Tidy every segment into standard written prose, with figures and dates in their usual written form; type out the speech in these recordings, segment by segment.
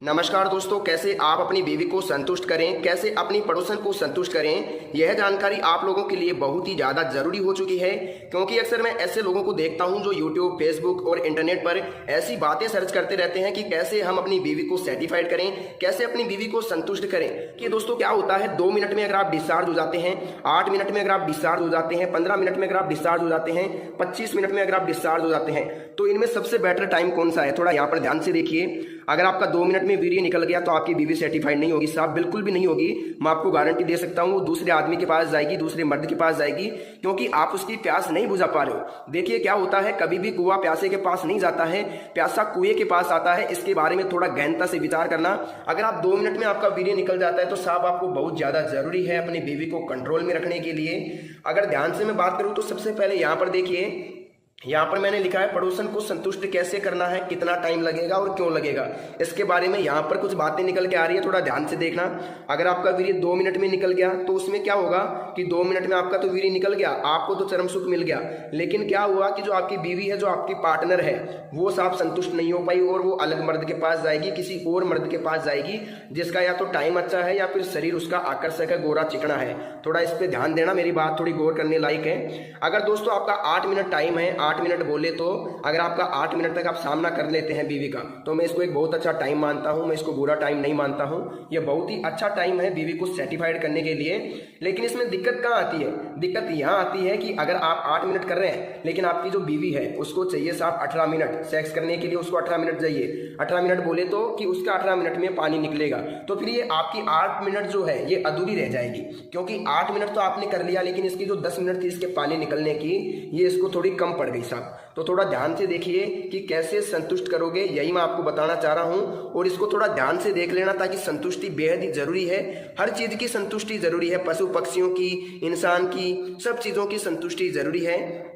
नमस्कार दोस्तों, कैसे आप अपनी बीवी को संतुष्ट करें, कैसे अपनी पड़ोसन को संतुष्ट करें। यह जानकारी आप लोगों के लिए बहुत ही ज़्यादा ज़रूरी हो चुकी है, क्योंकि अक्सर मैं ऐसे लोगों को देखता हूं जो यूट्यूब, फेसबुक और इंटरनेट पर ऐसी बातें सर्च करते रहते हैं कि कैसे हम अपनी बीवी को सेटिस्फाइड करें, कैसे अपनी बीवी को संतुष्ट करें। कि दोस्तों क्या होता है, 2 मिनट में अगर आप डिस्चार्ज हो जाते हैं, 8 मिनट में अगर आप डिस्चार्ज हो जाते हैं, 15 मिनट में अगर आप डिस्चार्ज हो जाते हैं, 25 मिनट में अगर आप डिस्चार्ज हो जाते हैं, तो इनमें सबसे बेटर टाइम कौन सा है, थोड़ा यहाँ पर ध्यान से देखिए। अगर आपका 2 मिनट में वीर्य निकल गया तो आपकी बीवी सेटिस्फाइड नहीं होगी साहब, बिल्कुल भी नहीं होगी। मैं आपको गारंटी दे सकता हूँ, वो दूसरे आदमी के पास जाएगी, दूसरे मर्द के पास जाएगी, क्योंकि आप उसकी प्यास नहीं बुझा पा रहे हो। देखिए क्या होता है, कभी भी कुआं प्यासे के पास नहीं जाता है, प्यासा कुएं के पास आता है। इसके बारे में थोड़ा गहनता से विचार करना। अगर आप 2 मिनट में आपका वीर्य निकल जाता है तो साहब आपको बहुत ज्यादा जरूरी है अपनी बीवी को कंट्रोल में रखने के लिए। अगर ध्यान से मैं बात करूं तो सबसे पहले यहाँ पर देखिए, यहाँ पर मैंने लिखा है पड़ोसन को संतुष्ट कैसे करना है, कितना टाइम लगेगा और क्यों लगेगा, इसके बारे में यहाँ पर कुछ बातें निकल के आ रही है, थोड़ा ध्यान से देखना। अगर आपका वीर्य 2 मिनट में निकल गया तो उसमें क्या होगा कि 2 मिनट में आपका तो वीर्य निकल गया, आपको तो चरम सुख मिल गया, लेकिन क्या हुआ कि जो आपकी बीवी है, जो आपकी पार्टनर है, वो साफ संतुष्ट नहीं हो पाई और वो अलग मर्द के पास जाएगी, किसी और मर्द के पास जाएगी, जिसका या तो टाइम अच्छा है या फिर शरीर उसका आकर्षक है, गोरा चिकना है। थोड़ा इस पर ध्यान देना, मेरी बात थोड़ी गौर करने लायक है। अगर दोस्तों आपका 8 मिनट टाइम है, 8 मिनट बोले तो अगर आपका 8 मिनट तक आप सामना कर लेते हैं बीवी का, तो मैं इसको एक बहुत अच्छा टाइम मानता हूं, मैं इसको बुरा टाइम नहीं मानता हूं। यह बहुत ही अच्छा टाइम है बीवी को सेटिस्फाइड करने के लिए। लेकिन इसमें दिक्कत कहाँ आती है, दिक्कत यहाँ आती है कि अगर आप 8 मिनट कर रहे हैं, लेकिन आपकी जो बीवी है उसको चाहिए साहब 18 मिनट सेक्स करने के लिए, उसको 18 मिनट चाहिए। 18 मिनट बोले तो कि उसका 18 मिनट में पानी निकलेगा, तो फिर ये आपकी 8 मिनट जो है ये अधूरी रह जाएगी, क्योंकि 8 मिनट तो आपने कर लिया, लेकिन इसकी जो 10 मिनट थी इसके पानी निकलने की, ये इसको थोड़ी कम पड़ गई साहब। तो थोड़ा ध्यान से देखिए कि कैसे संतुष्ट करोगे, यही मैं आपको बताना चाह रहा हूं, और इसको थोड़ा ध्यान से देख लेना, ताकि संतुष्टि बेहद ही जरूरी है। हर चीज की संतुष्टि जरूरी है, पशु पक्षियों की, इंसान की, सब चीजों की संतुष्टि जरूरी है।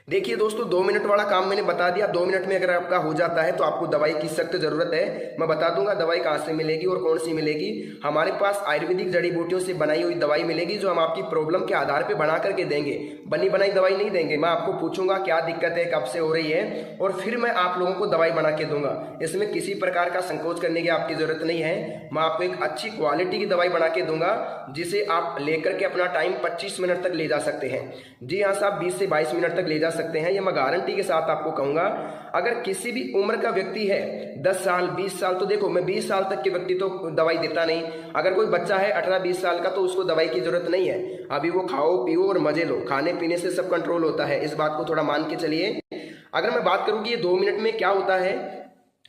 देखिए दोस्तों, 2 मिनट वाला काम मैंने बता दिया। 2 मिनट में अगर आपका हो जाता है तो आपको दवाई की सख्त जरूरत है। मैं बता दूंगा दवाई कहाँ से मिलेगी और कौन सी मिलेगी। हमारे पास आयुर्वेदिक जड़ी बूटियों से बनाई हुई दवाई मिलेगी, जो हम आपकी प्रॉब्लम के आधार पर बना करके देंगे, बनी बनाई दवाई नहीं देंगे। मैं आपको पूछूंगा क्या दिक्कत है, कब से हो रही है, और फिर मैं आप लोगों को दवाई बना के दूंगा। इसमें किसी प्रकार का संकोच करने की आपकी जरूरत नहीं है। मैं आपको एक अच्छी क्वालिटी की दवाई बना के दूंगा, जिसे आप लेकर के अपना टाइम 25 मिनट तक ले जा सकते हैं। जी हाँ साहब, 20 से 22 मिनट तक ले जा सकते हैं, ये मैं गारंटी के साथ आपको कहूंगा। अगर किसी भी उम्र का व्यक्ति है, 10 साल 20 साल, तो देखो मैं 20 साल तक के व्यक्ति तो दवाई देता नहीं। अगर कोई बच्चा है 18-20 साल का, तो उसको दवाई की जरूरत नहीं है। अभी वो खाओ पियो और मजे लो, खाने पीने से सब कंट्रोल होता है, इस बात को थोड़ा मान के चलिए। अगर मैं बात करूं कि ये 2 मिनट में क्या होता है,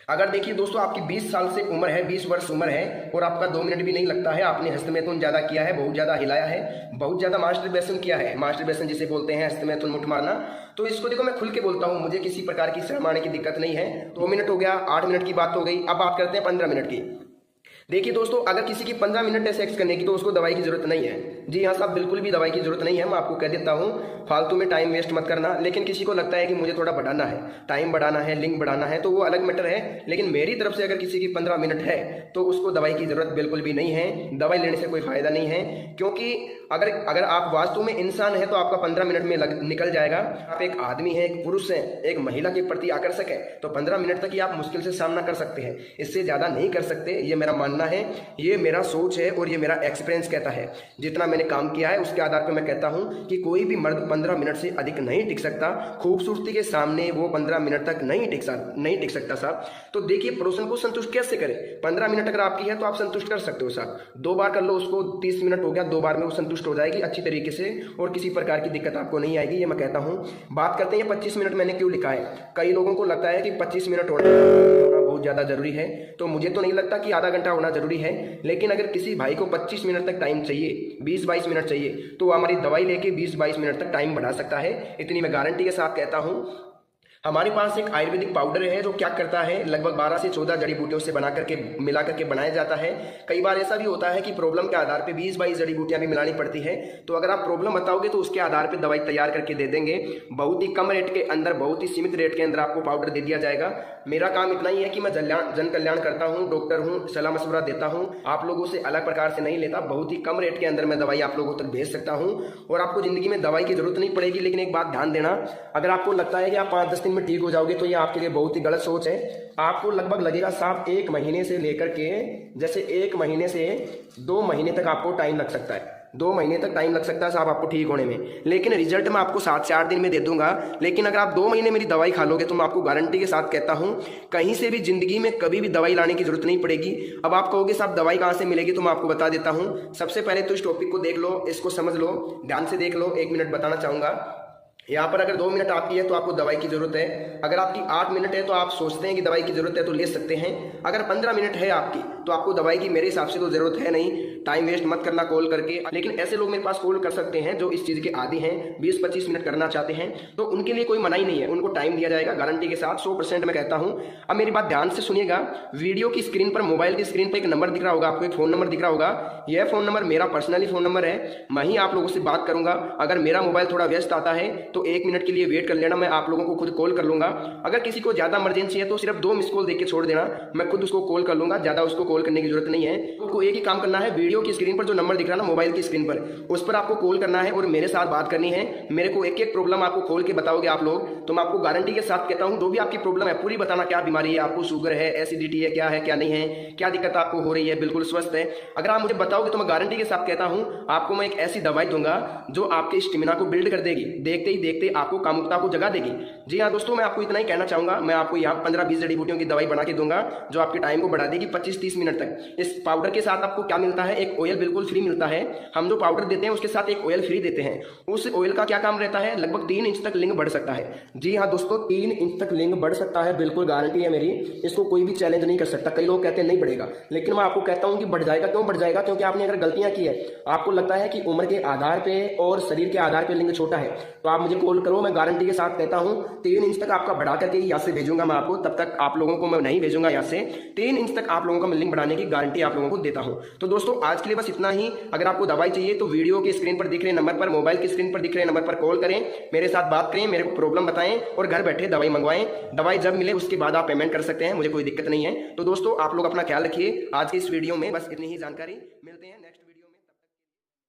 अगर देखिए दोस्तों आपकी 20 साल से उम्र है, 20 वर्ष उम्र है, और आपका 2 मिनट भी नहीं लगता है, आपने हस्तमैथुन ज्यादा किया है, बहुत ज्यादा हिलाया है, बहुत ज्यादा मास्टरबेशन किया है, मास्टरबेशन जिसे बोलते हैं हस्तमैथुन मुठ मारना, तो इसको देखो मैं खुल के बोलता हूं, मुझे किसी प्रकार की शर्म आने की दिक्कत नहीं है। 2 मिनट हो गया, 8 मिनट की बात हो गई, अब बात करते हैं 15 मिनट की। देखिए दोस्तों, अगर किसी की 15 मिनट है सेक्स करने की, तो उसको दवाई की जरूरत नहीं है। जी हाँ साहब, बिल्कुल भी दवाई की जरूरत नहीं है, मैं आपको कह देता हूँ, फालतू में टाइम वेस्ट मत करना। लेकिन किसी को लगता है कि मुझे थोड़ा बढ़ाना है, टाइम बढ़ाना है, लिंक बढ़ाना है, तो वो अलग मैटर है। लेकिन मेरी तरफ से अगर किसी की 15 मिनट है तो उसको दवाई की जरूरत बिल्कुल भी नहीं है, दवाई लेने से कोई फायदा नहीं है। क्योंकि अगर आप वास्तव में इंसान है तो आपका 15 मिनट में निकल जाएगा। आप एक आदमी है, एक पुरुष है, एक महिला के प्रति आकर्षक है, तो 15 मिनट तक ही आप मुश्किल से सामना कर सकते हैं, इससे ज्यादा नहीं कर सकते। ये मेरा मानना है, ये मेरा सोच है, और ये मेरा एक्सपीरियंस कहता है। जितना मैंने काम किया है उसके आधार पर मैं कहता हूं कि कोई भी मर्द 15 मिनट से अधिक नहीं टिक सकता। खूबसूरती के सामने वो 15 मिनट तक नहीं टिक सकता साहब। तो देखिए पड़ोसन को संतुष्ट कैसे करें। 15 मिनट अगर आपकी है तो आप संतुष्ट कर सकते हो साहब, 2 बार कर लो उसको, 30 मिनट हो गया, 2 बार में वो संतुष्ट हो जाएगी अच्छी तरीके से, और किसी प्रकार की दिक्कत आपको नहीं आएगी, ये मैं कहता हूं। बात करते हैं 25 मिनट मैंने क्यों लिखा है। कई लोगों को लगता है कि 25 मिनट होना बहुत ज्यादा जरूरी है, तो मुझे तो नहीं लगता कि आधा घंटा होना जरूरी है। लेकिन अगर किसी भाई को 25 मिनट तक टाइम चाहिए, 20-22 मिनट चाहिए, तो हमारी दवाई लेके 20-22 मिनट तक टाइम बढ़ा सकता है, इतनी मैं गारंटी के साथ कहता हूं। हमारे पास एक आयुर्वेदिक पाउडर है जो क्या करता है, लगभग 12 से 14 जड़ी बूटियों से बना करके मिला करके बनाया जाता है। कई बार ऐसा भी होता है कि प्रॉब्लम के आधार पे 20-22 जड़ी बूटियां भी मिलानी पड़ती है, तो अगर आप प्रॉब्लम बताओगे तो उसके आधार पे दवाई तैयार करके दे देंगे। बहुत ही कम रेट के अंदर, बहुत ही सीमित रेट के अंदर आपको पाउडर दे दिया जाएगा। मेरा काम इतना ही है कि मैं जन कल्याण करता हूँ, डॉक्टर हूँ, सलाह मशवरा देता हूँ, आप लोगों से अलग प्रकार से नहीं लेता। बहुत ही कम रेट के अंदर मैं दवाई आप लोगों तक भेज सकता हूँ, और आपको जिंदगी में दवाई की जरूरत नहीं पड़ेगी। लेकिन एक बात ध्यान देना, अगर आपको लगता है कि आप 5-10 दिन दिन में ठीक हो जाओगे, तो ये आपके लिए बहुत ही गलत सोच है। आपको लगभग लगेगा साहब 1 महीने से लेकर के, जैसे 1 महीने से 2 महीने तक आपको टाइम लग सकता है। 2 महीने तक टाइम लग सकता है साहब आपको ठीक होने में, लेकिन रिजल्ट मैं आपको 7 से 8 दिन में दे दूंगा। लेकिन अगर आप 2 महीने मेरी दवाई खा लोगे तो मैं आपको गारंटी के साथ कहता हूं, कहीं से भी जिंदगी में कभी भी दवाई लाने की जरूरत नहीं पड़ेगी। अब आप कहोगे साहब दवाई कहाँ से मिलेगी, तो मैं आपको बता देता हूं। सबसे पहले तो इस टॉपिक को देख लो, इसको समझ लो, ध्यान से देख लो। 1 मिनट बताना चाहूंगा। यहाँ पर अगर 2 मिनट आपकी है तो आपको दवाई की जरूरत है। अगर आपकी 8 मिनट है तो आप सोचते हैं कि दवाई की जरूरत है तो ले सकते हैं। अगर 15 मिनट है आपकी तो आपको दवाई की मेरे हिसाब से तो जरूरत है नहीं। टाइम वेस्ट मत करना कॉल करके। लेकिन ऐसे लोग मेरे पास कॉल कर सकते हैं जो इस चीज़ के आदी हैं, 20-25 मिनट करना चाहते हैं, तो उनके लिए कोई मनाही नहीं है, उनको टाइम दिया जाएगा गारंटी के साथ, 100% मैं कहता हूँ। अब मेरी बात ध्यान से सुनिएगा। वीडियो की स्क्रीन पर, मोबाइल की स्क्रीन पर एक नंबर दिख रहा होगा आपको, एक फ़ोन नंबर दिख रहा होगा। यह फ़ोन नंबर मेरा पर्सनली फ़ोन नंबर है। मैं ही आप लोगों से बात करूंगा। अगर मेरा मोबाइल थोड़ा व्यस्त आता है तो 1 मिनट के लिए वेट कर लेना, मैं आप लोगों को खुद कॉल कर लूंगा। अगर किसी को ज़्यादा इमरजेंसी है तो सिर्फ 2 मिस कॉल देके छोड़ देना, मैं खुद उसको कॉल कर लूंगा। ज़्यादा उसको कॉल करने की जरूरत नहीं है। आपको एक ही काम करना है, वीडियो की स्क्रीन पर जो नंबर दिख रहा है ना मोबाइल की स्क्रीन पर, उस पर आपको कॉल करना है और मेरे साथ बात करनी है। मेरे को एक एक प्रॉब्लम आपको खोल के बताओगे आप लोग, तो मैं आपको गारंटी के साथ कहता हूँ जो भी आपकी प्रॉब्लम है पूरी बताना। क्या बीमारी है आपको, शुगर है, एसिडिटी है, क्या है क्या नहीं है, क्या दिक्कत आपको हो रही है, बिल्कुल स्वस्थ है। अगर आप मुझे बताओगे तो मैं गारंटी के साथ कहता हूँ आपको मैं एक ऐसी दवाई दूंगा जो आपके स्टेमिना को बिल्ड कर देगी, देखते ही देखते आपको कामुकता को जगा देगी। जी हाँ दोस्तों, मैं आपको इतना ही कहना चाहूंगा। मैं आपको यहाँ 15-20 जड़ी बूटियों की दवाई बना के दूंगा जो आपके टाइम को बढ़ा देगी 25-30 मिनट तक। इस पाउडर के साथ आपको क्या मिलता है, एक ऑयल बिल्कुल फ्री मिलता है। हम जो पाउडर देते हैं उसके साथ एक ऑयल फ्री देते हैं। उस ऑयल का क्या काम रहता है, लगभग 3 इंच तक लिंग बढ़ सकता है। जी हाँ दोस्तों, 3 इंच तक लिंग बढ़ सकता है, बिल्कुल गारंटी है मेरी। इसको कोई भी चैलेंज नहीं कर सकता। कई लोग कहते हैं नहीं बढ़ेगा, लेकिन मैं आपको कहता हूँ कि बढ़ जाएगा। क्यों बढ़ जाएगा, क्योंकि आपने अगर गलतियां की है, आपको लगता है कि उम्र के आधार पे और शरीर के आधार पे लिंग छोटा है, तो आप मुझे कॉल करो। मैं गारंटी के साथ कहता हूँ 3 इंच तक आपका बढ़ा करके यहाँ से भेजूंगा मैं आपको। तब तक आप लोगों को मैं नहीं भेजूंगा यहाँ से। 3 इंच तक आप लोगों का मैं लिंग बढ़ाने की गारंटी आप लोगों को देता हूँ। तो दोस्तों आज के लिए बस इतना ही। अगर आपको दवाई चाहिए तो वीडियो की स्क्रीन पर दिख रहे नंबर पर, मोबाइल की स्क्रीन पर दिख रहे नंबर पर कॉल करें, मेरे साथ बात करें, मेरे को प्रॉब्लम बताएं और घर बैठे दवाई मंगवाएं। दवाई जब मिले उसके बाद आप पेमेंट कर सकते हैं, मुझे कोई दिक्कत नहीं है। तो दोस्तों आप लोग अपना ख्याल रखिए। आज की इस वीडियो में बस इतनी ही जानकारी। मिलते हैं।